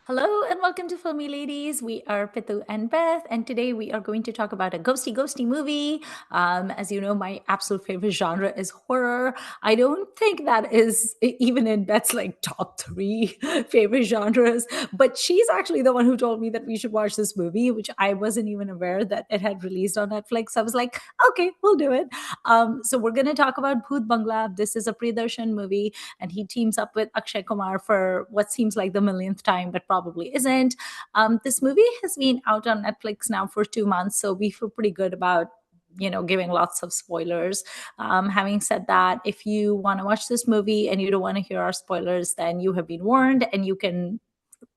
Hello and welcome to Filmi Ladies. We are Pitu and Beth, and today we are going to talk about a ghosty movie. As you know, my absolute favorite genre is horror. I don't think that is even in Beth's like top three favorite genres, but she's actually the one who told me that we should watch this movie, which I wasn't even aware that it had released on Netflix. I was like, okay, we'll do it. So we're going to talk about Bhooth Bangla. This is a Priyadarshan movie, and he teams up with Akshay Kumar for what seems like the millionth time, but probably isn't. This movie has been out on Netflix now for 2 months, so we feel pretty good about giving lots of spoilers. Having said that, if you want to watch this movie and you don't want to hear our spoilers, then you have been warned and you can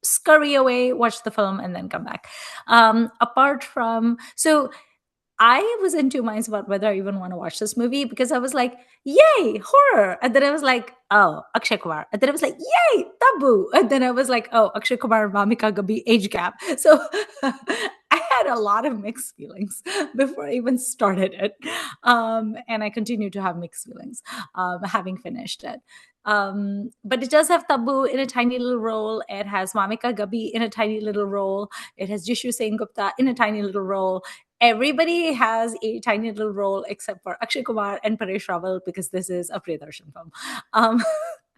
scurry away, watch the film, and then come back. Apart from so I was in two minds about whether I even want to watch this movie because I was like, yay, horror. And then I was like, oh, Akshay Kumar. And then I was like, yay, Tabu. And then I was like, oh, Akshay Kumar and Mamika Gabi age gap. So I had a lot of mixed feelings before I even started it. And I continue to have mixed feelings having finished it. But it does have Tabu in a tiny little role. It has Mamika Gabi in a tiny little role. It has Jishu Singh Gupta in a tiny little role. Everybody has a tiny little role except for Akshay Kumar and Paresh Rawal because this is a Priyadarshan film. Um,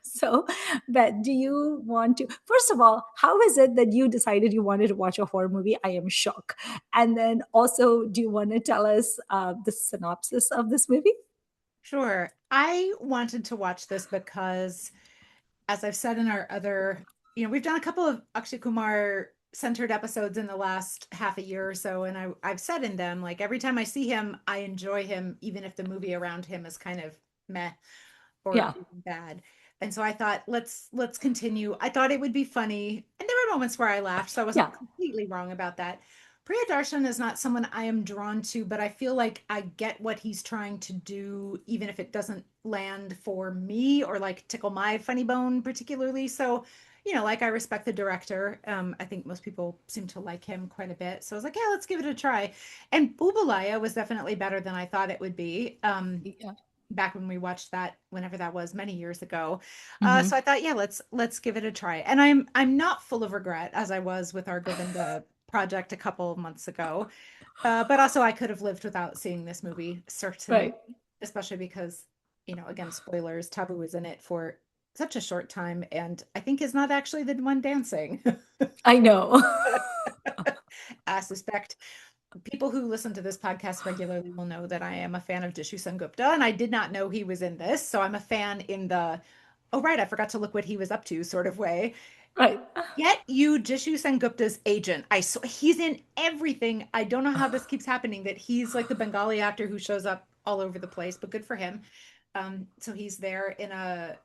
so, Beth, do you want to? First of all, how is it that you decided you wanted to watch a horror movie? I am shocked. And then also, do you want to tell us the synopsis of this movie? Sure. I wanted to watch this because, as I've said in our other, we've done a couple of Akshay Kumar centered episodes in the last half a year or so, and I've said in them, like every time I see him, I enjoy him, even if the movie around him is kind of meh or Yeah. even bad. And so I thought, let's continue. I thought it would be funny, and there were moments where I laughed, so I Yeah. wasn't completely wrong about that. Priyadarshan is not someone I am drawn to, but I feel like I get what he's trying to do, even if it doesn't land for me or like tickle my funny bone particularly. So, like I respect the director. I think most people seem to like him quite a bit. So I was like, yeah, let's give it a try. And Boobalaya was definitely better than I thought it would be. Yeah. Back when we watched that, whenever that was, many years ago. So Hmm. I thought, yeah, let's give it a try. And I'm not full of regret as I was with our Govinda project a couple of months ago. But also I could have lived without seeing this movie, certainly, Right. especially because, again, spoilers, Tabu is in it for such a short time and I think is not actually the one dancing. I know. I suspect people who listen to this podcast regularly will know that I am a fan of Jishu Sengupta, and I did not know he was in this. So I'm a fan in the, oh, right, I forgot to look what he was up to sort of way. Right. Get you Jishu Sengupta's agent. He's in everything. I don't know how this keeps happening, that he's like the Bengali actor who shows up all over the place, but good for him. So he's there in a,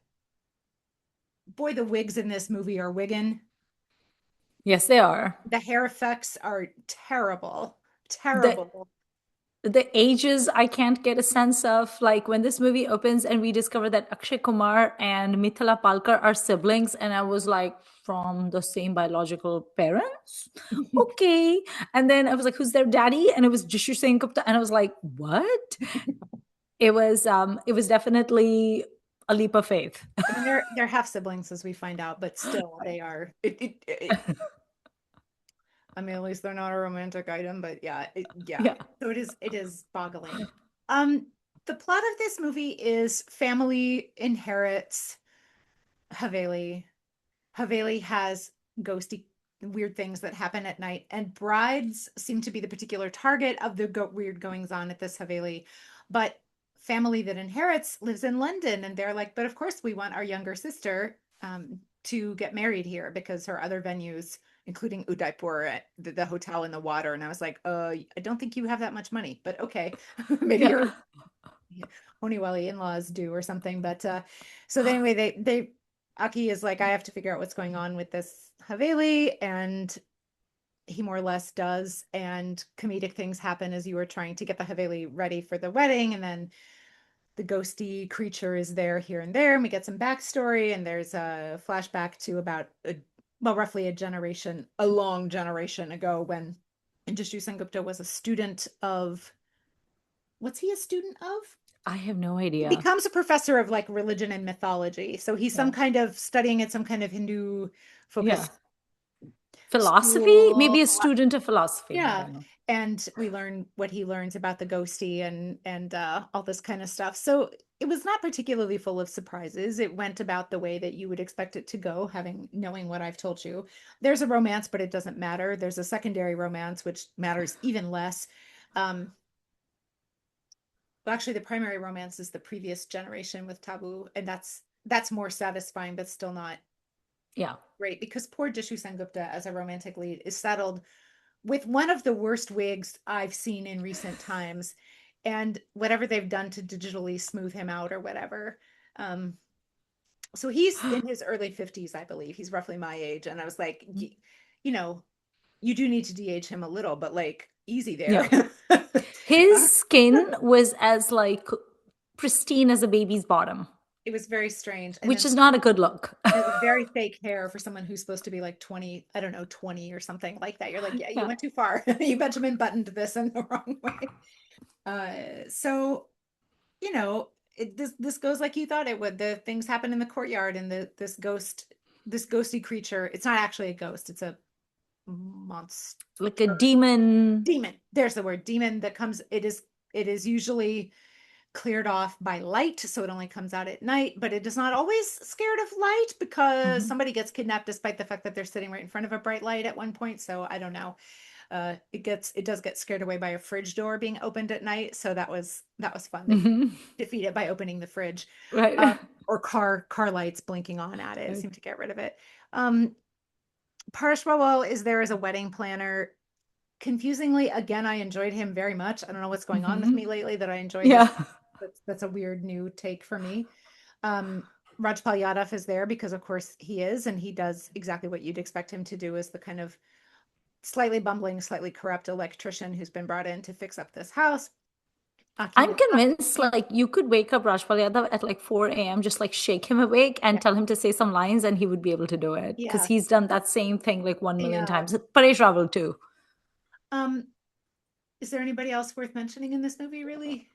boy, the wigs in this movie are wiggin'. Yes, they are. The hair effects are terrible, The terrible. the ages I can't get a sense of. Like when this movie opens and we discover that Akshay Kumar and Mithila Palkar are siblings, and I was like, from the same biological parents? Okay. And then I was like, who's their daddy? And it was Jishu Singh Gupta. And I was like, what? It was definitely a leap of faith. I mean, they're half siblings as we find out, but still, they are. I mean, at least they're not a romantic item, but yeah, yeah. Yeah. So it is boggling. Um, the plot of this movie is family inherits Haveli. Haveli has ghosty weird things that happen at night, and brides seem to be the particular target of the weird goings on at this Haveli. But family that inherits lives in London, and they're like, but of course we want our younger sister to get married here because her other venues, including Udaipur, the hotel in the water. And I was like, I don't think you have that much money, but okay, maybe Yeah. your Honiwali in-laws do or something. But so anyway, they Aki is like, I have to figure out what's going on with this Haveli, and he more or less does. And comedic things happen as you are trying to get the Haveli ready for the wedding, and then the ghosty creature is there here and there, and we get some backstory, and there's a flashback to about well, roughly a long generation ago when Indushu Sengupta was a student of, what's he a student of? I have no He idea. becomes a professor of like religion and mythology. So he's some Yeah. kind of studying at some kind of Hindu Yeah. focused philosophy, school. maybe a student of philosophy. I Yeah. don't know. And we learn what he learns about the ghosty and all this kind of stuff. So it was not particularly full of surprises. It went about the way that you would expect it to go, having knowing what I've told you. There's a romance, but it doesn't matter. There's a secondary romance, which matters even less. Um, well, actually, the primary romance is the previous generation with Taboo, and that's more satisfying, but still not Yeah. great because poor Jishu Sengupta as a romantic lead is saddled with one of the worst wigs I've seen in recent times, and whatever they've done to digitally smooth him out or whatever. Um, so he's in his early 50s, I believe. He's roughly my age, and I was like, you know, you do need to de-age him a little, but like easy there. Yeah. His skin was as like pristine as a baby's bottom, It was very strange, and which then is not a good look. it was very fake hair for someone who's supposed to be like 20, I don't know, 20 or something like that. You're like, yeah, you Yeah. went too far. You Benjamin buttoned this in the wrong way. So this goes like you thought it would. The things happen in the courtyard, and this ghosty creature. It's not actually a ghost. It's a monster Like a demon. demon. There's the word demon that comes. It is usually cleared off by light, so it only comes out at night, but it is not always scared of light because Mhm. somebody gets kidnapped despite the fact that they're sitting right in front of a bright light at one point. So I don't know. It does get scared away by a fridge door being opened at night. So that was fun. They Mhm. defeat it by opening the fridge. Right. Or car lights blinking on at it Right. seem to get rid of it. Um, Paresh Rawal is there as a wedding planner. Confusingly, again, I enjoyed him very much. I don't know what's going on with Mhm. me lately that I enjoy his. Yeah. That's a weird new take for me. Um, Rajpal Yadav is there because, of course, he is, and he does exactly what you'd expect him to do as the kind of slightly bumbling, slightly corrupt electrician who's been brought in to fix up this house. Aki I'm is convinced like you could wake up Rajpal Yadav at like 4 a.m., just like shake him awake and yeah, tell him to say some lines and he would be able to do it because yeah, he's done that same thing like 1 million yeah. times. Paresh Rawal too. Um, is there anybody else worth mentioning in this movie, really?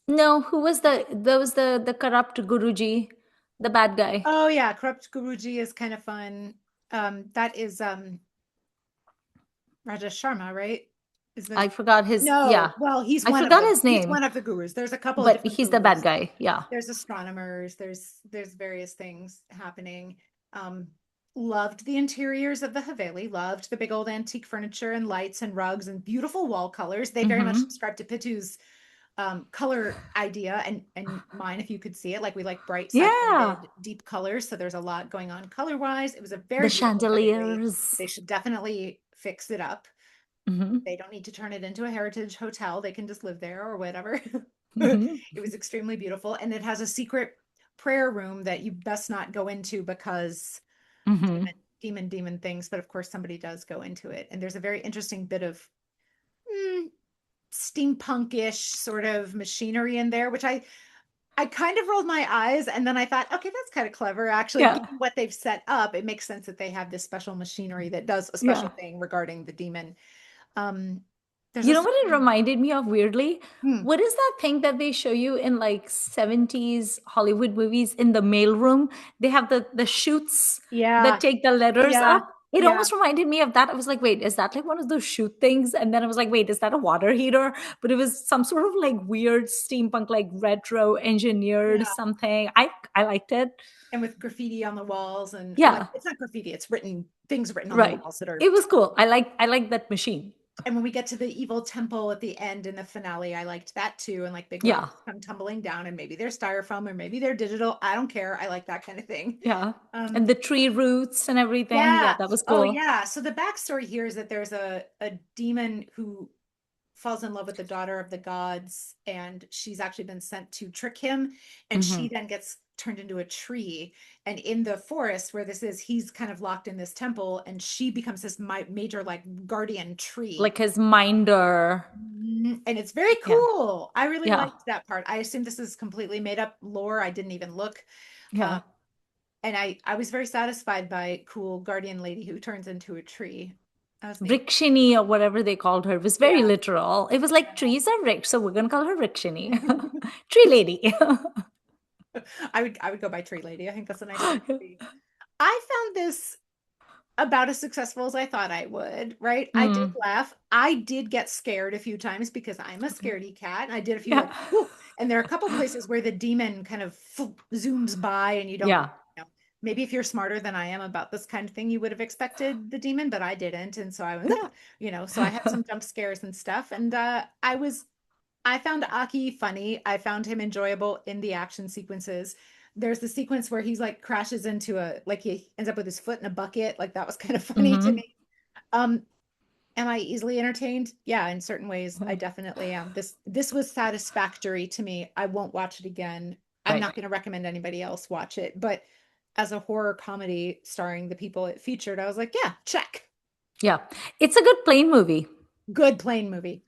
No, who was there was the corrupt Guruji, the bad guy. Oh yeah, Corrupt Guruji is kind of fun. That is Rajesh Sharma, right? Is the I forgot his, No, yeah. well, he's I one of forgot them. his He's name, one of the gurus. There's a couple of but different he's the bad gurus. guy. Yeah. There's astronomers, there's various things happening. Um, Loved the interiors of the Haveli, loved the big old antique furniture and lights and rugs and beautiful wall colors. They very much Hmm. subscribe to Pitu's color idea and mine if you could see it. Like we like bright, Yeah. saturated, deep colors. So there's a lot going on color wise. It was a The very beautiful Haveli. chandeliers. They should definitely fix it up. Hmm. They don't need to turn it into a heritage hotel. They can just live there or whatever. Hmm. It was extremely beautiful. And it has a secret prayer room that you best not go into because Hmm. demon things. But of course, somebody does go into it. And there's a very interesting bit of mm, steampunkish sort of machinery in there, which I kind of rolled my eyes and then I thought, okay, that's kind of clever. Actually, Yeah. given what they've set up, it makes sense that they have this special machinery that does a special Yeah. thing regarding the demon. Um, there's You a know what it certain reminded me of weirdly? hmm, What is that thing that they show you in like 70s Hollywood movies in the mailroom? They have the chutes that yeah, take the letters yeah, up. It yeah, almost reminded me of that. I was like, wait, is that like one of those chute things? And then I was like, wait, is that a water heater? But it was some sort of like weird steampunk, like retro engineered yeah. something. I liked it. And with graffiti on the walls and like Yeah, it's not graffiti, it's written things written on the right. walls that are. It was cool. I like that machine. And when we get to the evil temple at the end in the finale, I liked that too. And like big Yeah, rocks come tumbling down, and maybe they're styrofoam or maybe they're digital. I don't care. I like that kind of thing. yeah. Um, And the tree roots and everything. Yeah, yeah. that was Oh cool. yeah. So the backstory here is that there's a demon who falls in love with the daughter of the gods, and she's actually been sent to trick him, and she Hmm. then gets turned into a tree. And in the forest where this is, he's kind of locked in this temple, and she becomes this major like guardian tree. Like his minder. And it's very Yeah. cool. I really Yeah. liked that part. I assume this is completely made up lore. I didn't even look. Yeah. Um, and I was very satisfied by cool guardian lady who turns into a tree. That was neat. Rikshini or whatever they called her was very Yeah. literal. It was like Yeah. trees are rich, so we're gonna call her Rikshini. Tree lady. I would go by tree lady. I think that's a nice place to be. I found this about as successful as I thought I would, right? I did Mm, laugh. I did get scared a few times because I'm a okay. scaredy cat. And I did a few Yeah. like, whoo, and there are a couple places where the demon kind of zooms by and you don't, Yeah. maybe if you're smarter than I am about this kind of thing, you would have expected the demon, but I didn't. And so I was, ah, so I had some jump scares and stuff. And I found Aki funny. I found him enjoyable in the action sequences. There's the sequence where he's like crashes into like he ends up with his foot in a bucket. Like that was kind of funny to Hmm. me. Um, am I easily entertained? Yeah, in certain ways, I definitely am. This was satisfactory to me. I won't watch it again. I'm Right. not going to recommend anybody else watch it, but as a horror comedy starring the people it featured, I was like, yeah, check. Yeah. It's a good plane movie. Good plane movie.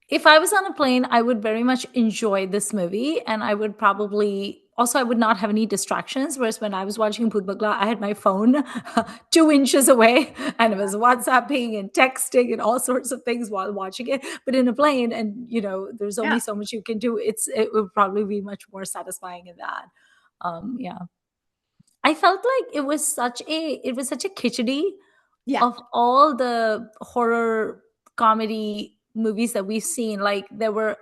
If I was on a plane, I would very much enjoy this movie, and I would probably also I would not have any distractions. Whereas when I was watching Bhooth Bangla, I had my phone 2 inches away, and it was WhatsApping and texting and all sorts of things while watching it. But in a plane, and there's only Yeah. so much you can do. It would probably be much more satisfying in that. Yeah, I felt like it was such a khichdi Yeah. of all the horror comedy movies that we've seen. Like there were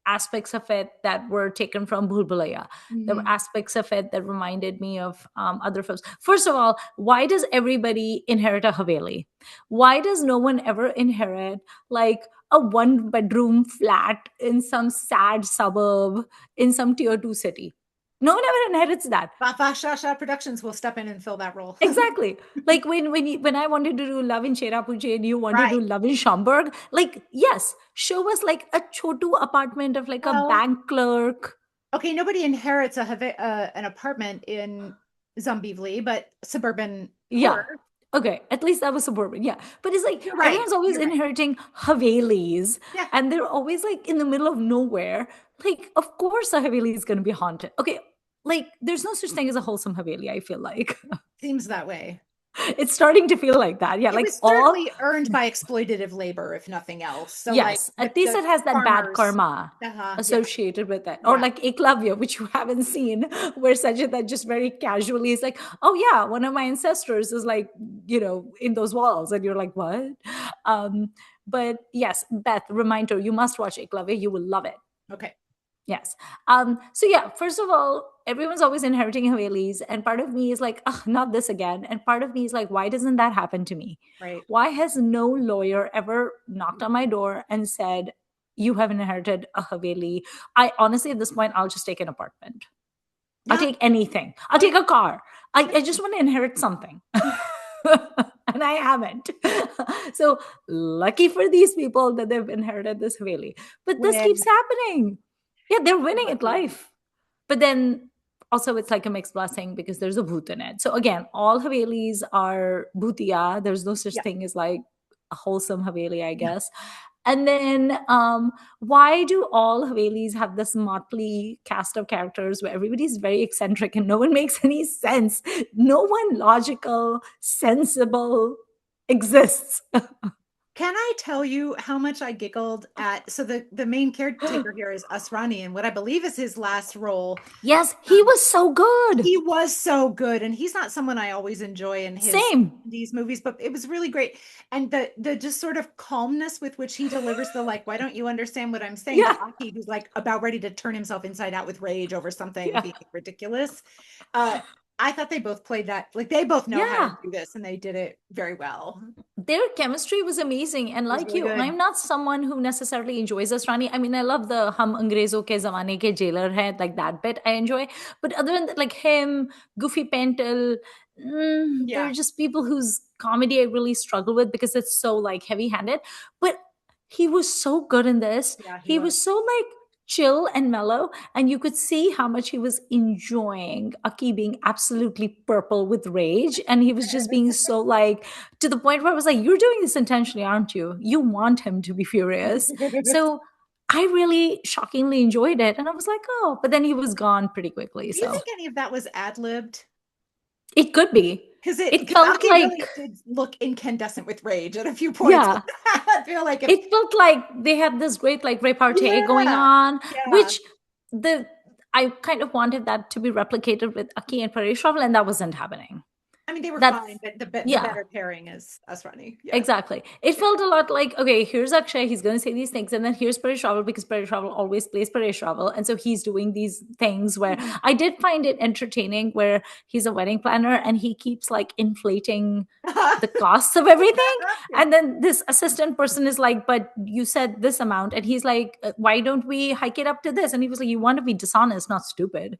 aspects of it that were taken from Bhul Bhulaiya. There were Mhm. aspects of it that reminded me of other films. First of all, why does everybody inherit a haveli? Why does no one ever inherit like a one-bedroom flat in some sad suburb in some tier 2 city? No one ever inherits that. Shasha Productions will step in and fill that role. Exactly. Like when I wanted to do Love in Cherapuje and you wanted to Right. do Love in Schaumburg, like yes, show us like a chotu apartment of like a Well, bank clerk. okay, nobody inherits an apartment in Zombivli, but suburban Yeah. horror. Okay. At least that was suburban. Yeah. But it's like You're right. everyone's always You're right. inheriting Havelis Yeah, and they're always like in the middle of nowhere. Like, of course a Haveli is gonna be haunted. Okay. Like, there's no such thing as a wholesome Haveli, I feel like. seems that way. It's starting to feel like that. Yeah, It like was all. certainly earned by exploitative labor, if nothing else. So, like Yes, the at least the it has that bad farmers. karma Yeah, associated with it. Or yeah. like Eklavya, which you haven't seen, where Sajid that just very casually is like, oh yeah, one of my ancestors is like, in those walls. And you're like, what? Um, but yes, Beth, reminder, you must watch Eklavya. You will love it. Okay, Yes. So yeah, first of all, everyone's always inheriting Havelis, and part of me is like, ugh, not this again. And part of me is like, why doesn't that happen to me? right. Why has no lawyer ever knocked on my door and said, you have inherited a Haveli? I honestly, at this point, I'll just take an apartment. I'll Yeah. take anything. I'll Okay. take a car. I just want to inherit something. And I haven't. So lucky for these people that they've inherited this Haveli. But this When keeps happening. Yeah, they're you're winning at lucky. life. But then also it's like a mixed blessing because there's a bhoot in it. So again, all Havelis are bhutiya. There's no such Yeah. thing as like a wholesome Haveli, I guess. And then why do all Havelis have this motley cast of characters where everybody's very eccentric and no one makes any sense? No one logical, sensible exists. Can I tell you how much I giggled at? So the main caretaker here is Asrani, and what I believe is his last role. Yes, he Um, was so good. he was so good, and he's not someone I always enjoy in Same. these movies, but it was really great. And the just sort of calmness with which he delivers the like, why don't you understand what I'm saying to Yeah. Aki, who's like about ready to turn himself inside out with rage over something Yeah. being ridiculous. Uh, I thought they both played that like they both know how to Yeah. do this, and they did it very well. Their chemistry was amazing. And It was like really you, good. I'm not someone who necessarily enjoys Asrani. I mean, I love the Hum Angrezo ke Zamane ke Jailer hai, like that bit I enjoy. But other than that, like him, Goofy Pentel, Yeah, they're just people whose comedy I really struggle with because it's so like heavy handed. But he was so good in this. yeah, he He was. was so like chill and mellow, and you could see how much he was enjoying Aki being absolutely purple with rage, and he was just being so like to the point where I was like, you're doing this intentionally, aren't you? You want him to be furious. So I really shockingly enjoyed it, and I was like, oh, but then he was gone pretty quickly. Do you So think any of that was ad-libbed? it could be. It Because felt Aki like, really did look incandescent with rage at a few points. yeah, I feel like if it felt like they had this great like repartee going yeah, on, yeah, which the I kind of wanted that to be replicated with Aki and Paresh Rawal, and that wasn't happening. I mean, they were fine, That's but the yeah. better pairing is Asrani. Yes. Exactly. It Yeah. felt a lot like, okay, here's Akshay, he's going to say these things, and then here's Paresh Rawal because Paresh Rawal always plays Paresh Rawal, and so he's doing these things where Mhm. I did find it entertaining, where he's a wedding planner and he keeps like inflating the costs of everything, Yeah. and then this assistant person is like, "But you said this amount," and he's like, "Why don't we hike it up to this?" And he was like, "You want to be dishonest, not stupid."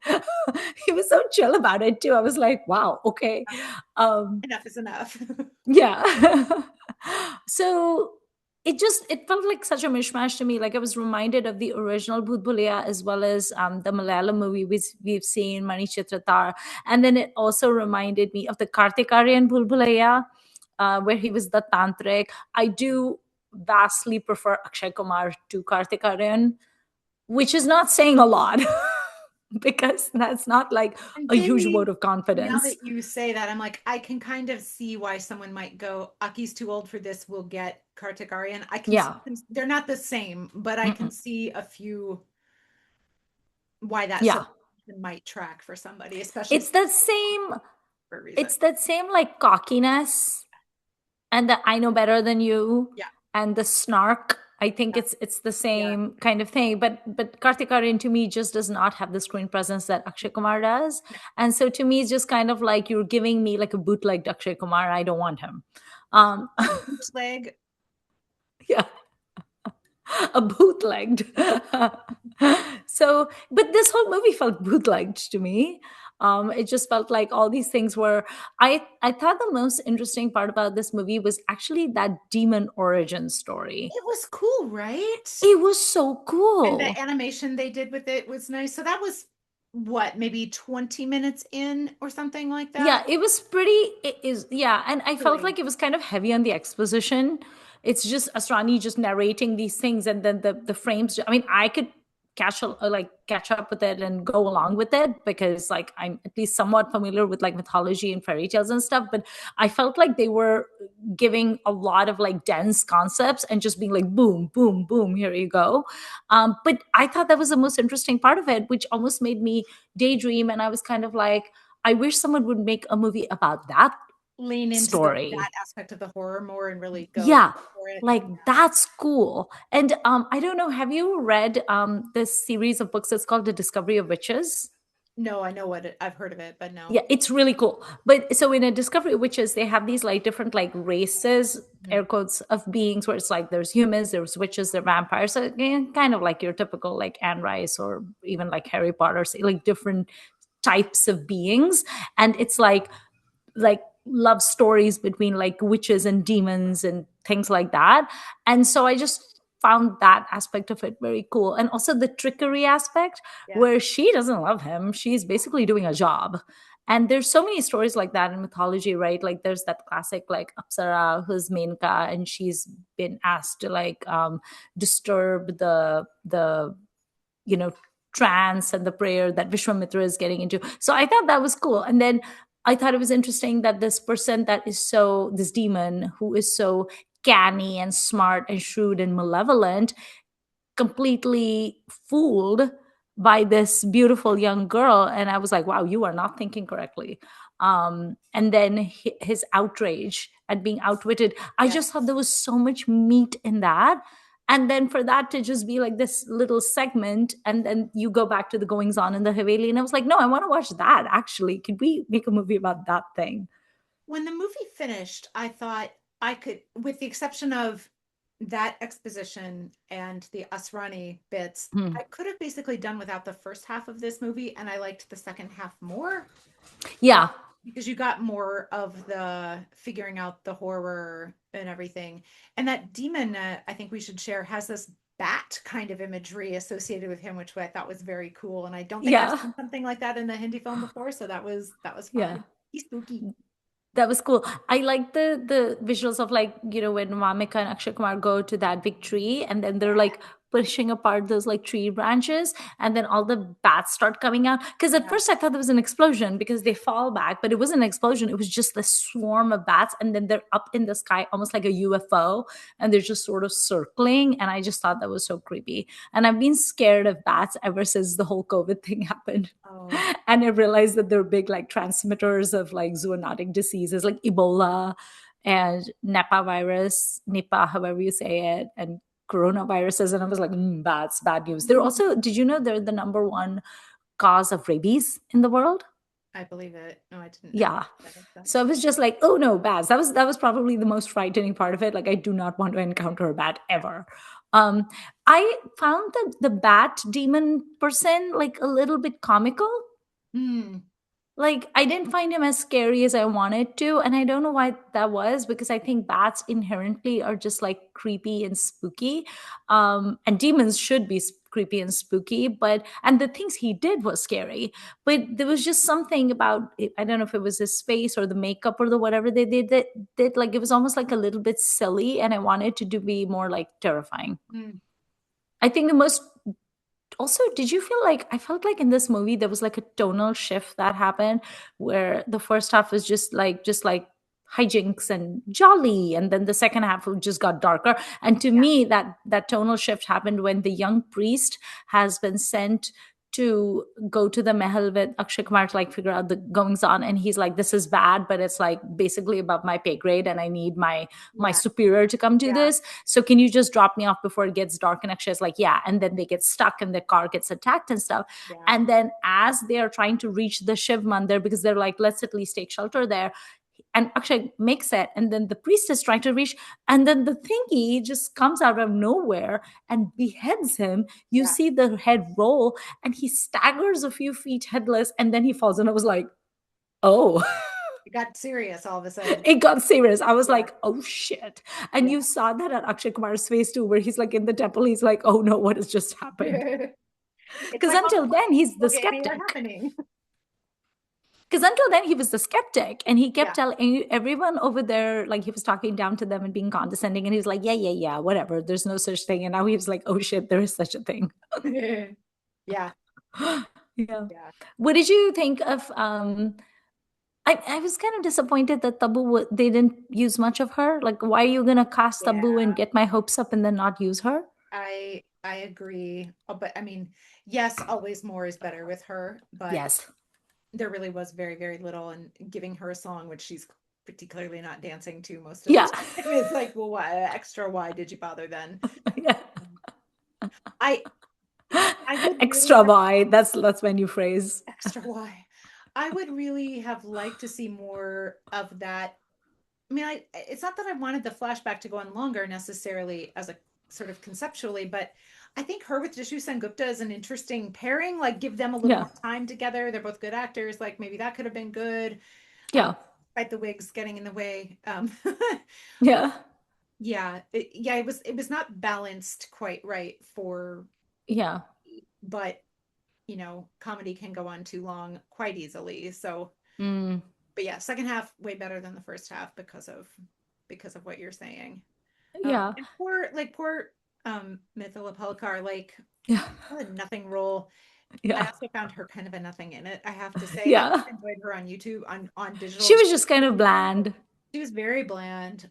He was so chill about it too. I was like, "Wow, okay." Um, Enough is enough. yeah. So it felt like such a mishmash to me. Like I was reminded of the original Bhooth Bhulaiya as well as the Malayalam movie we've seen, Mani Chitratar. And then it also reminded me of the Kartik Aaryan Bhul Bhulaiya, where he was the tantric. I do vastly prefer Akshay Kumar to Kartik Aaryan, which is not saying a lot because that's not like And a huge maybe vote of now confidence. that you say that, I'm like, I can kind of see why someone might go, Aki's too old for this, we'll get Kartik Aaryan. I can see Yeah. they're not the same, but I can Mm-mm. see a few why that Yeah. selection might track for somebody, especially It's that same for a reason. it's that same like cockiness and the I know better than you Yeah, and the snark. I think yeah, it's the yeah. same kind of thing, but Kartik Aaryan to me just does not have the screen presence that Akshay Kumar does, No. and so to me it's just kind of like you're giving me like a bootlegged Akshay Kumar. I don't want him. Um, A bootleg. yeah, a bootlegged. So, but this whole movie felt bootlegged to me. It just felt like all these things were. I thought the most interesting part about this movie was actually that demon origin story. It was cool, right? It was so And the cool. animation they did with it was nice. So that was what, maybe 20 minutes in or something like Yeah, that? it was pretty. It is, yeah, and I felt Really? like it was kind of heavy on the exposition. It's just Asrani just narrating these things, and then the frames. I mean, I could catch up with it and go along with it because like I'm at least somewhat familiar with like mythology and fairy tales and stuff. But I felt like they were giving a lot of like dense concepts and just being like boom, boom, boom. Here you go. But I thought that was the most interesting part of it, which almost made me daydream, and I was kind of like I wish someone would make a movie about that Lean into that story. aspect of the horror more and really go Yeah, for it. like that's cool. And I don't know, have you read this series of books that's called The Discovery of Witches? No, I know I've heard of it, but no. Yeah, it's really cool. But so in A Discovery of Witches, they have these like different like races, Mhm. air quotes, of beings where it's like there's humans, there's witches, there's vampires. So again, kind of like your typical like Anne Rice or even like Harry Potter, so, like different types of beings. And it's like love stories between like witches and demons and things like that. And so I just found that aspect of it very cool. And also the trickery aspect Yeah. where she doesn't love him. She's basically doing a job. And there's so many stories like that in mythology, right? Like there's that classic like Apsara who's Menka and she's been asked to like disturb the you know trance and the prayer that Vishwamitra is getting into. So I thought that was cool. And then I thought it was interesting that this person that is so this demon who is so canny and smart and shrewd and malevolent completely fooled by this beautiful young girl, and I was like, wow, you are not thinking correctly. And then his outrage at being outwitted, I Yeah. just thought there was so much meat in that. And then for that to just be like this little segment and then you go back to the goings on in the Haveli, and I was like, no, I want to watch that. Actually, could we make a movie about that thing? When the movie finished, I thought I could, with the exception of that exposition and the Asrani bits, Hmm. I could have basically done without the first half of this movie, and I liked the second half more. uh, Yeah. because you got more of the figuring out the horror and everything. And that demon, I think we should share, has this bat kind of imagery associated with him, which I thought was very cool. And I don't think I've Yeah. seen something like that in the Hindi film before, so that was Yeah. fun. He's spooky. That was cool. I like the visuals of like, when Mamika and Akshay Kumar go to that big tree and then they're like pushing apart those like tree branches and then all the bats start coming out. Because at Yeah. first I thought there was an explosion because they fall back, but it wasn't an explosion. It was just the swarm of bats and then they're up in the sky almost like a UFO and they're just sort of circling. And I just thought that was so creepy. And I've been scared of bats ever since the whole COVID thing happened. Oh, And I realized that they're big like transmitters of like zoonotic diseases like Ebola and Nipah, however you say it, and coronaviruses. And I was like, that's bad news. They're also, did you know they're the number one cause of rabies in the world? I believe it. No, I didn't know Yeah. that. So I was just like, oh no, bats. That was probably the most frightening part of it. Like I do not want to encounter a bat ever. Um, I found the bat demon person like a little bit comical. Hmm. Like I didn't find him as scary as I wanted to, and I don't know why that was, because I think bats inherently are just like creepy and spooky, and demons should be creepy and spooky. But and the things he did was scary, but there was just something about it. I don't know if it was his face or the makeup or the whatever they did that did, like it was almost like a little bit silly, and I wanted to be more like terrifying. Hmm. I think the most, also, did you feel like, I felt like in this movie there was like a tonal shift that happened, where the first half was just like hijinks and jolly, and then the second half just got darker. And to Yeah. me, that tonal shift happened when the young priest has been sent to go to the mahal with Akshay Kumar to like figure out the goings on, and he's like, this is bad, but it's like basically above my pay grade, and I need my Yeah. superior to come do Yeah. this, so can you just drop me off before it gets dark? And Akshay's like, yeah. And then they get stuck and the car gets attacked and stuff. Yeah. And then as they are trying to reach the Shiv Mandir, because they're like, let's at least take shelter there, and Akshay makes it, and then the priest is trying to reach, and then the thingy just comes out of nowhere and beheads him. You Yeah. see the head roll, and he staggers a few feet headless, and then he falls. And I was like, oh. It got serious all of a sudden. It got serious. I was Yeah. like, oh shit. And Yeah. you saw that at Akshay Kumar's face too, where he's like in the temple, he's like, oh no, what has just happened? It's Because like, until then, he's the what gave me are skeptic. happening. Because until then, he was the skeptic, and he kept Yeah. telling everyone over there, like he was talking down to them and being condescending. And he was like, yeah, yeah, yeah, whatever. There's no such thing. And now he was like, oh shit, there is such a thing. Yeah. Yeah. Yeah. What did you think of I was kind of disappointed that they didn't use much of her. Like, why are you gonna cast Tabu Yeah. and get my hopes up and then not use her? I agree. But I mean, yes, always more is better with her, but Yes. there really was very, very little, and giving her a song which she's pretty clearly not dancing to most of the Yeah. time. It's like, well, why did you bother then? Yeah. Um, I I would really Extra have wide. That's my new phrase. extra why. I would really have liked to see more of that. I mean, it's not that I wanted the flashback to go on longer necessarily as a sort of conceptually, but I think her with Jishu Sengupta is an interesting pairing. Like, give them a little Yeah. more time together. They're both good actors. Like, maybe that could have been good. Um, Yeah. despite the wigs getting in the way. Yeah. Yeah, it was not balanced quite right for, Yeah. but comedy can go on too long quite easily. So, Mm. but yeah, second half way better than the first half because of what you're saying. Yeah. And poor Mithila Palkar, like, Yeah. a nothing role. I Yeah. also found her kind of a nothing in it, I have to say. I Yeah. enjoyed her on YouTube, on digital. She was just kind of bland. She was very bland.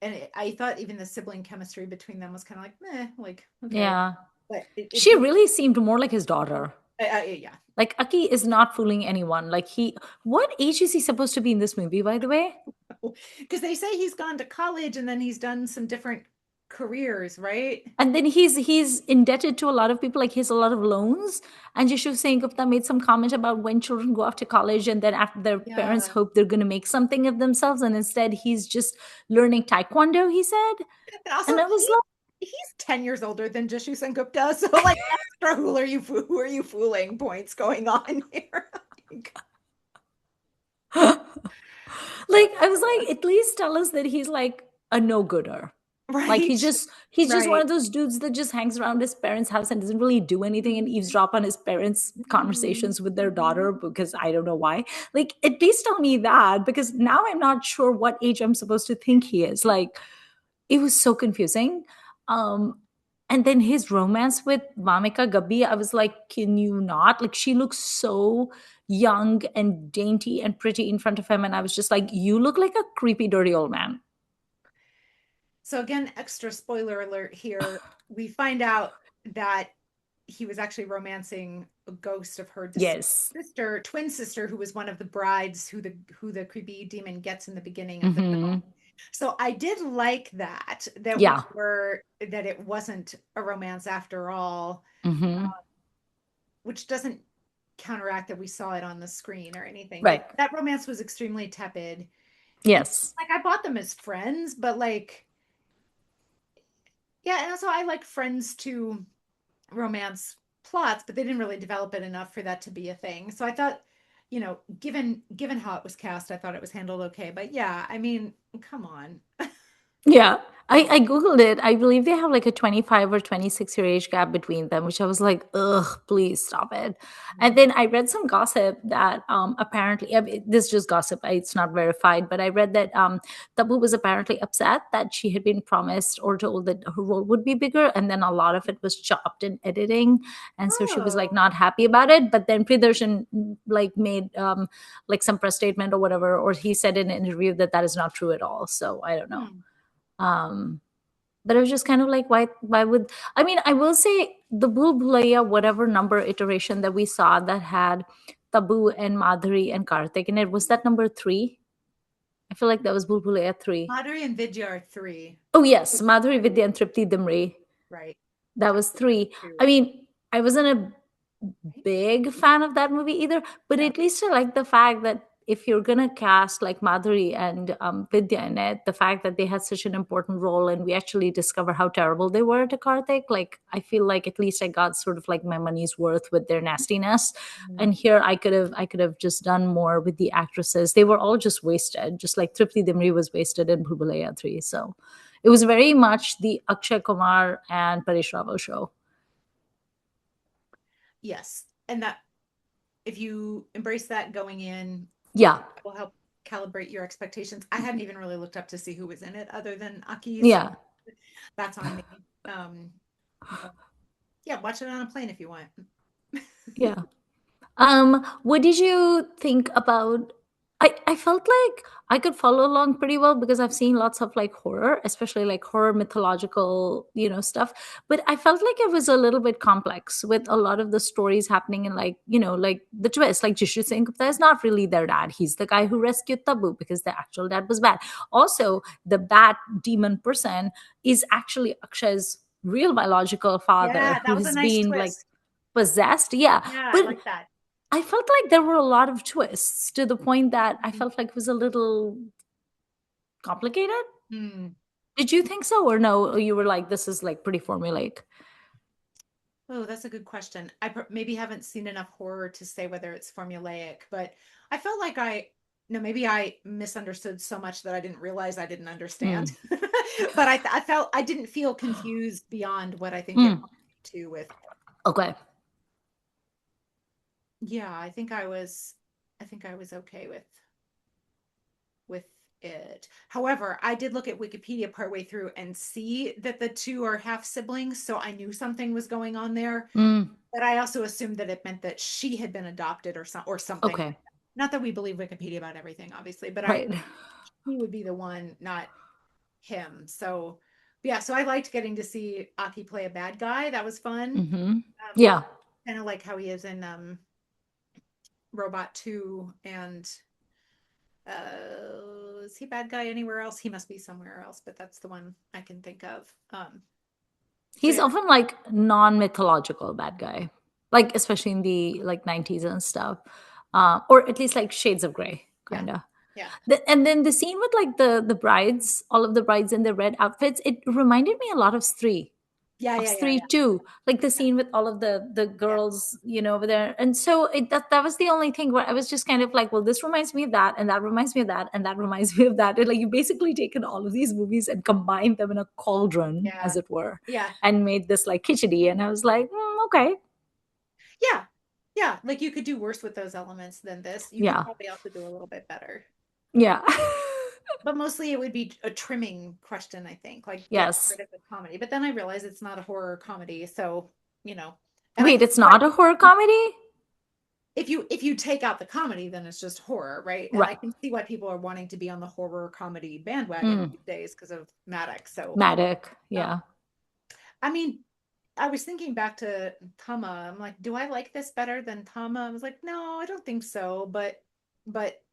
And I thought even the sibling chemistry between them was kind of like, meh, like, okay. Yeah. But it She did, really seemed more like his daughter. yeah. Like Aki is not fooling anyone. Like what age is he supposed to be in this movie, by the way? Because they say he's gone to college and then he's done some different careers, right? And then he's indebted to a lot of people. Like he has a lot of loans. And Yashu Singh Gupta made some comment about when children go off to college and then after their parents Yeah. hope they're going to make something of themselves, and instead he's just learning taekwondo. He said, And also, and I was he's 10 years older than Jishu Sengupta. So, like, extra who are you fooling points going on here? like, like I was like, at least tell us that he's like a no gooder. Like Right. he's just one Right. of those dudes that just hangs around his parents' house and doesn't really do anything and eavesdrop on his parents' conversations with their daughter, because I don't know why. Like at least tell me that, because now I'm not sure what age I'm supposed to think he is. Like it was so confusing. Um and then his romance with Vamika Gabbi, I was like, can you not? Like she looks so young and dainty and pretty in front of him, and I was just like, you look like a creepy dirty old man. So, again, extra spoiler alert here. We find out that he was actually romancing a ghost of her deceased Yes. sister, twin sister, who was one of the brides who the creepy demon gets in the beginning of the film. Hmm. So I did like that Yeah. that it wasn't a romance after all, Hmm. which doesn't counteract that we saw it on the screen or anything. But Right. that romance was extremely tepid. And Yes. like I bought them as friends, but like yeah, and also I like friends to romance plots, but they didn't really develop it enough for that to be a thing. So I thought, given how it was cast, I thought it was handled okay. But yeah, I mean, come on. Yeah. I Googled it. I believe they have like a 25 or 26-year age gap between them, which I was like, ugh, please stop it. And then I read some gossip that apparently, I mean, this is just gossip, it's not verified, but I read that Tabu was apparently upset that she had been promised or told that her role would be bigger. And then a lot of it was chopped in editing. And so she was like Oh, not happy about it. But then Pridarshan like made like some press statement or whatever, or he said in an interview that that is not true at all. So I don't know. hmm. um but it was just kind of like, why would, I mean, I will say the Bhulbhulaiya whatever number iteration that we saw that had Tabu and Madhuri and Karthik in it, was that number 3? I feel like that was Bhulbhulaiya 3. Madhuri and Vidya are three. Oh yes, Which is Madhuri, two, Vidya and Tripti Dimri, right? that was 3. I Two, mean, I wasn't a right? big fan of that movie either, but Yeah. at least I like the fact that if you're gonna cast like Madhuri and Vidya in it, the fact that they had such an important role and we actually discover how terrible they were to Karthik, like I feel like at least I got sort of like my money's worth with their nastiness. Mm. And here I could have just done more with the actresses. They were all just wasted, just like Tripti Dimri was wasted in Bhulbulaiya 3. So it was very much the Akshay Kumar and Paresh Rawal show. Yes. And that if you embrace that going in, Yeah, that will help calibrate your expectations. I hadn't even really looked up to see who was in it other than Aki, so yeah, that's on me. But yeah, watch it on a plane if you want. yeah. What did you think about? I felt like I could follow along pretty well because I've seen lots of like horror, especially like horror mythological, stuff. But I felt like it was a little bit complex with a lot of the stories happening in like, like the twist. Like Jishu Singh Gupta is not really their dad. He's the guy who rescued Tabu because the actual dad was bad. Also, the bad demon person is actually Akshay's real biological father Yeah, who that was a has nice been like twist. possessed. Yeah. Yeah, I But like that. I felt like there were a lot of twists to the point that I Mhm. felt like it was a little complicated. Hmm. Did you think so or no? Or you were like, this is like pretty formulaic. Oh, that's a good question. Maybe haven't seen enough horror to say whether it's formulaic, but I felt like no, maybe I misunderstood so much that I didn't realize I didn't understand. Mm. But I felt I didn't feel confused beyond what I think it Mm. wanted me to with. Okay. Yeah, I think I was okay with it. However, I did look at Wikipedia partway through and see that the two are half siblings, so I knew something was going on there. Mm. But I also assumed that it meant that she had been adopted or something. Okay. Not that we believe Wikipedia about everything, obviously, but I Right. he would be the one, not him. So yeah, so I liked getting to see Aki play a bad guy. That was fun. Mm-hmm. Um, Yeah. kind of like how he is in Robot 2 and is he bad guy anywhere else? He must be somewhere else, but that's the one I can think of. So He's yeah, often like non-mythological bad guy, like especially in the like 90s and stuff. Or at least like shades of gray, yeah, kind of. yeah, And then the scene with like the brides, all of the brides in their red outfits, it reminded me a lot of Stree, yeah, of yeah, yeah, Stree yeah, too. Like the scene with all of the yeah, girls, over there. And so that was the only thing where I was just kind of like, well, this reminds me of that, and that reminds me of that, and that reminds me of that. And like you basically taken all of these movies and combined them in a cauldron, yeah, as it were, yeah, and made this like khichdi. And I was like, okay, yeah, yeah. Like you could do worse with those elements than this. You could yeah, probably also do a little bit better. yeah, But mostly it would be a trimming question, I think, like get yes. rid of the comedy. But then I realize it's not a horror comedy, so you know, and I Wait, can it's see why not a horror comedy, if you take out the comedy, then it's just horror, right? And I right? can see why people are wanting to be on the horror comedy bandwagon Mm. these days because of Maddox. So, Maddox, um, yeah. I mean, I was thinking back to Tama. I'm like, do I like this better than Tama? I was like, no, I don't think so. But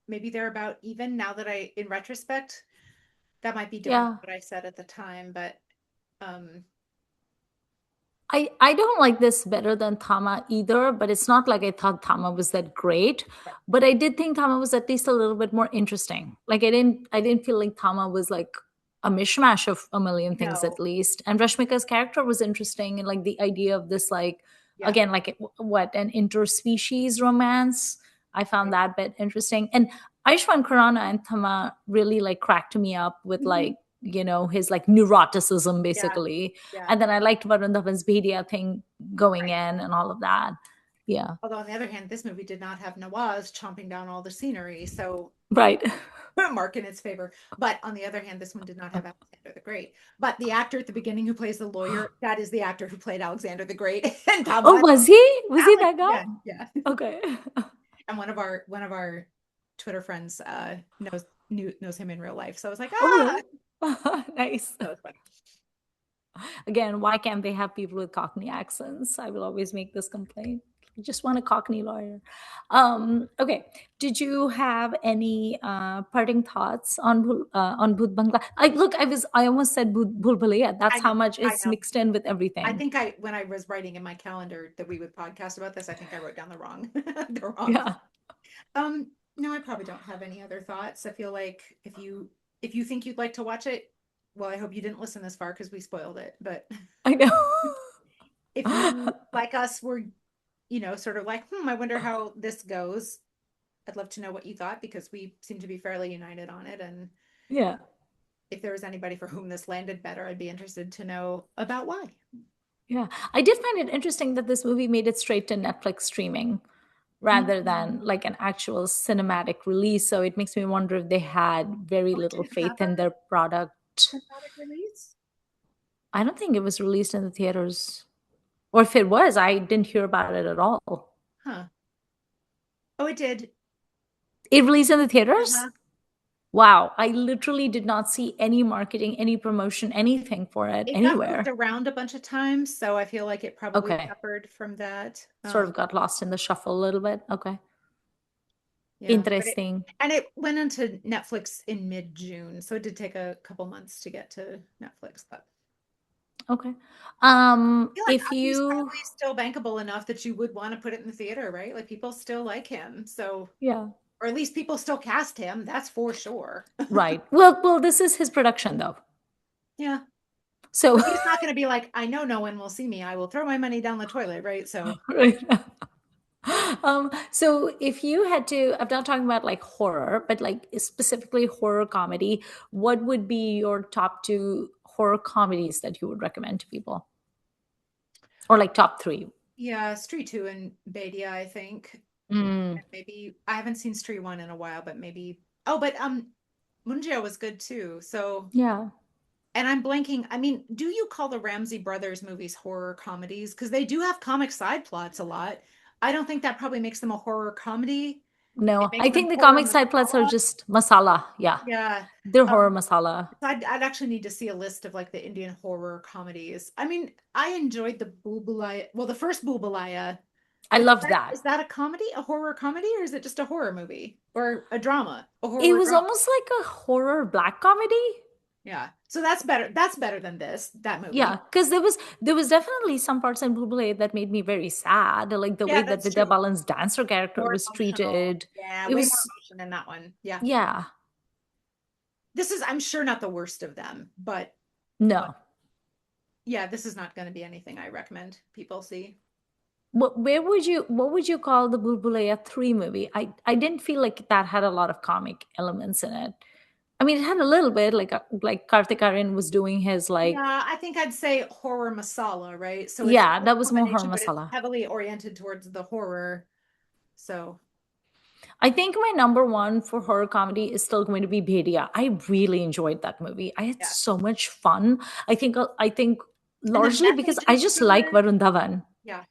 maybe they're about even now that in retrospect, that might be different Yeah. than what I said at the time. But um, I don't like this better than Tama either, but it's not like I thought Tama was that great. right. But I did think Tama was at least a little bit more interesting. Like I didn't feel like Tama was like a mishmash of a million things at No, least. And Rashmika's character was interesting, and like the idea of this like yeah, again like what an interspecies romance. I found right. that bit interesting. And Aishwan Khurrana and Tama really like cracked me up with Mhm. like his like neuroticism Yeah, basically. yeah, And then I liked Varun Dhawan's Bhedia thing going right. in and all of that. Yeah. Although on the other hand, this movie did not have Nawaz chomping down all the scenery, so Right. mark in its favor. But on the other hand, this one did not have Alexander the Great. But the actor at the beginning who plays the lawyer, that is the actor who played Alexander the Great and Oh, Tama. was he? Was he Alex, that guy? yeah, yeah. Okay. And one of our Twitter friends knows him in real life. So I was like, Oh, ah, really? Nice. that was funny. Again, why can't they have people with Cockney accents? I will always make this complaint. I just want a Cockney lawyer. Okay. Did you have any parting thoughts on on Bhooth Bangla? I almost said Bhul Bhulaiya. I That's know, how much I it's know. mixed in with I everything. think when I was writing in my calendar that we would podcast about this, I think I wrote down the wrong the wrong. Yeah. No, I probably don't have any other thoughts. I feel like if you think you'd like to watch it, well, I hope you didn't listen this far because we spoiled it. But I know. if you like us were, sort of like, I wonder how this goes. I'd love to know what you thought because we seem to be fairly united on it. And Yeah. if there was anybody for whom this landed better, I'd be interested to know about why. Yeah. I did find it interesting that this movie made it straight to Netflix streaming rather than Mhm. like an actual cinematic release. So it makes me wonder if they had very Oh, it little didn't have faith a in their product. cinematic release? I don't think it was released in the theaters. Or if it was, I didn't hear about it at all. Huh. Oh, it did. It released in the theaters? Uh-huh. Wow. I literally did not see any marketing, any promotion, anything for it It got moved anywhere. around a bunch of times, so I feel like it probably Okay. suffered from that. Sort of got lost in the shuffle a little bit. Okay. Yeah, but Interesting. it went into Netflix in mid-June, so it did take a couple months to get to Netflix, but Okay. I feel like If Aki's you, probably still bankable enough that you would want to put it in the theater, right? Like people still like him, so yeah, or at least people still cast him, that's for sure. right. Well, this is his production though. Yeah. So, But he's not going to be like, I know no one will see me. I will throw my money down the toilet, right? So, right. So if you had to, I'm not talking about like horror, but like specifically horror comedy, what would be your top two horror comedies that you would recommend to people? Or like top three? yeah, Street 2 and Badia, I think. Mm, And maybe I haven't seen Street 1 in a while, but maybe but Munjia was good too. So yeah. and I'm blanking. I mean, do you call the Ramsey brothers movies horror comedies? Because they do have comic side plots a lot. I don't think that probably makes them a horror comedy. It No, makes I them think the horror comic side plots are masala. just masala. Yeah. Yeah. They're horror Um, masala. so I'd actually need to see a list of like the Indian horror comedies. I mean, I enjoyed the Boobalaya. Well, the first Boobalaya. I Is loved that, that. is that a comedy, a horror comedy, or is it just a horror movie or a drama, a It horror was drama? almost like a horror black comedy. Yeah. So that's better. That's better than that Yeah, movie. because there was definitely some parts in Blueblade that made me very sad, like the way Yeah, that that's Vidya true. Balan's dancer character More was emotional. treated. Yeah, It way more was, emotion in that one. Yeah. yeah, This is, I'm sure, not the worst of them, but no. yeah, this is not going to be anything I recommend people see. What would you call the Bulbulaya 3 movie? I didn't feel like that had a lot of comic elements in it. I mean, it had a little bit, like Karthik Aryan was doing his like, Yeah, I think I'd say horror masala, right? So it's yeah, a that was more horror combination, but it's masala. heavily oriented towards the horror. So I think my number one for horror comedy is still going to be Bhedia. I really enjoyed that movie. I had yeah. so much fun. I think And the largely because message I is just like good. Varun Dhawan. Yeah.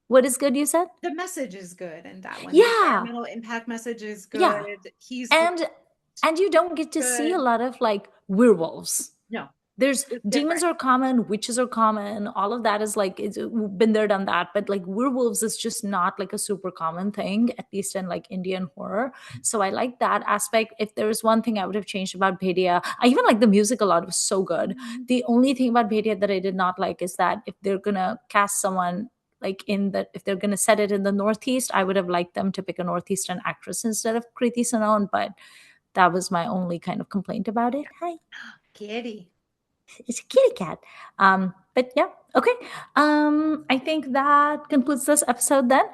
What is good, you said? The message is good in that one. The Yeah, environmental impact message is yeah. good. He's And you don't get to see a good. lot of like werewolves. No. There's It's demons different. are common, witches are common, all of that is like it's been there, done that. But like werewolves is just not like a super common thing, at least in like Indian horror. So I like that aspect. If there was one thing I would have changed about Bhedia, I even like the music a lot. It was so good. Mhm. The only thing about Bhedia that I did not like is that if they're gonna cast someone like in the if they're gonna set it in the Northeast, I would have liked them to pick a Northeastern actress instead of Kriti Sanon. But that was my only kind of complaint about it. Hi, Kitty. it's a kitty cat. But yeah, okay. I think that concludes this episode then.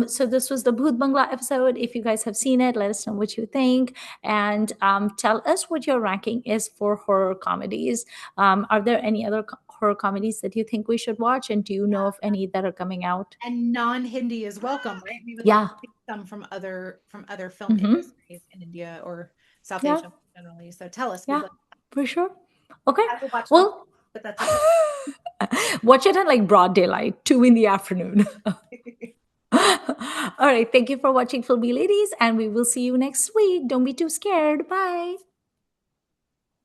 So this was the Bhooth Bangla episode. If you guys have seen it, let us know what you think, and tell us what your ranking is for horror comedies. Are there any other horror comedies that you think we should watch, and do you know of any that are coming out? And non-Hindi is welcome, right? We would love Yeah. to see some from other film Mm-hmm. industries in India or South Yeah. Asia generally. So tell us. We'd Yeah. love. For sure. Okay. I will watch them, Well. but that's okay. Watch it at like broad daylight, 2 in the afternoon. All right. Thank you for watching Filmy Ladies, and we will see you next week. Don't be too scared. Bye.